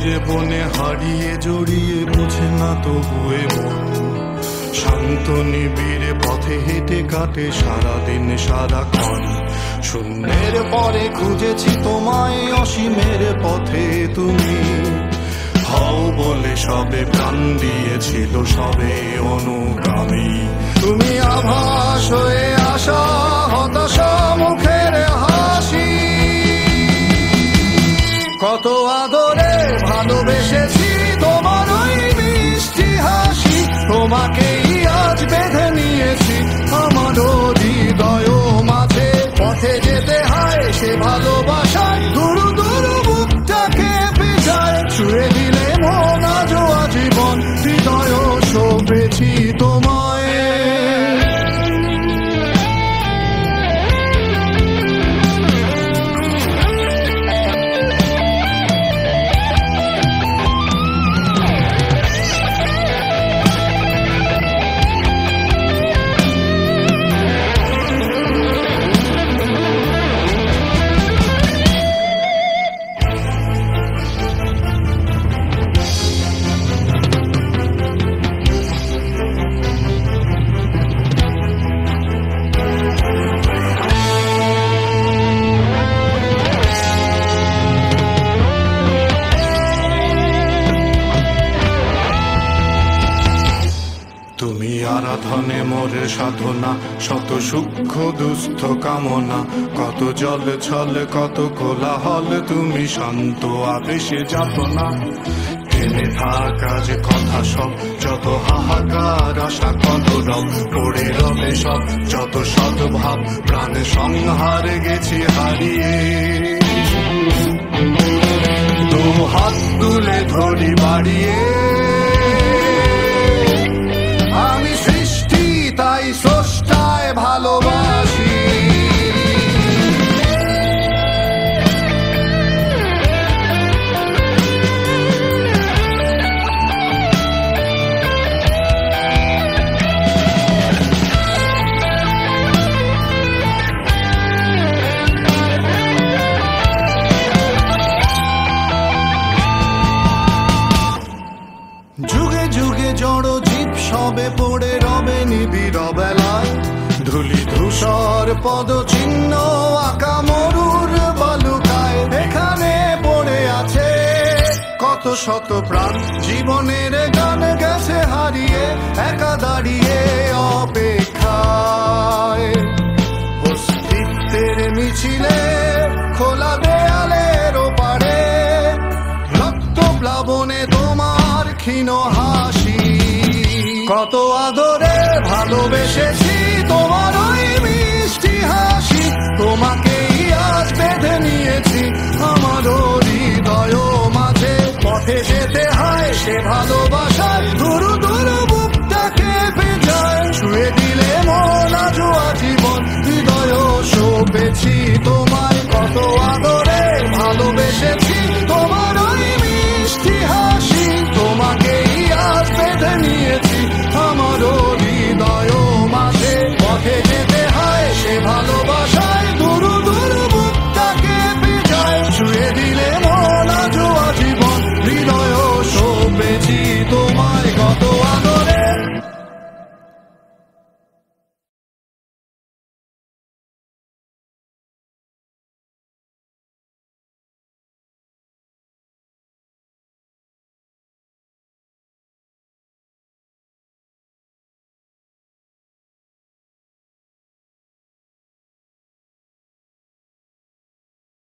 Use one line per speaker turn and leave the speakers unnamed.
গভীরে বনে হারিয়ে জড়িয়ে বুঝে না তবুয়ে মন, শান্ত নিবিড়ে পথে হেঁটে কাটে সারাদিন সারাক্ষণ। শূন্যের পরে খুঁজেছি তোমায়, অসীমের পথে তুমি হও বলে সবে প্রাণ দিয়েছিল, সবে অনুগামী। তুমি আভাস হয়ে আসা, হতাশা মুখের হাসি, কত আদরে ভালোবেসেছি তোমার ওই মিষ্টি হাসি। তোমাকেই আজ বেঁধে নিয়েছি আমার হৃদয় মাঝে, পথে যেতে হয় সে ভালোবাসায়, দূর দূর বুকটাকে পেঁচায়, ছুঁয়ে দিলে মন আজও আজীবন, হৃদয় সঁপেছি তোমায়। তুমি আরাধনে মোরে সাধনা, শত সূক্ষ্ম দুস্থ কামনা, কত জল ছল কত কোলাহল, তুমি শান্ত আবেশে যাতনা। টেনে থাকা যে কথা সব, যত হাহাকার আশা কত রব, পড়ে রবে সব যত সদ্ভাব, প্রাণে সংহারে গেছি হারিয়ে। দু হাত তুলে ধরি বাড়িয়ে, আমি সৃষ্টি তাই স্রষ্টায় ভালোবাসি। যুগে যুগে জড় জীব সবে পড়ে রবে নিবিড় বেলায়, ধুলি ধূসর পদ চিহ্ন আঁকা মরুর বালুকায়, এখানে পড়ে আছে কত শত প্রাণ, জীবনের গান গেছে হারিয়ে, একা দাঁড়িয়ে অপেক্ষায়। অস্তিত্বের মিছিলে খোলা দেয়ালের ওপারে, রক্ত প্লাবনে তোমার ক্ষীণ হাসি, কত আদরে ভালোবেসেছি তোমার ওই মিষ্টি হাসি। তোমাকেই আজ বেঁধে নিয়েছি আমার হৃদয় মাঝে, পথে যেতে হয় সে ভালোবাসার, দূর দূর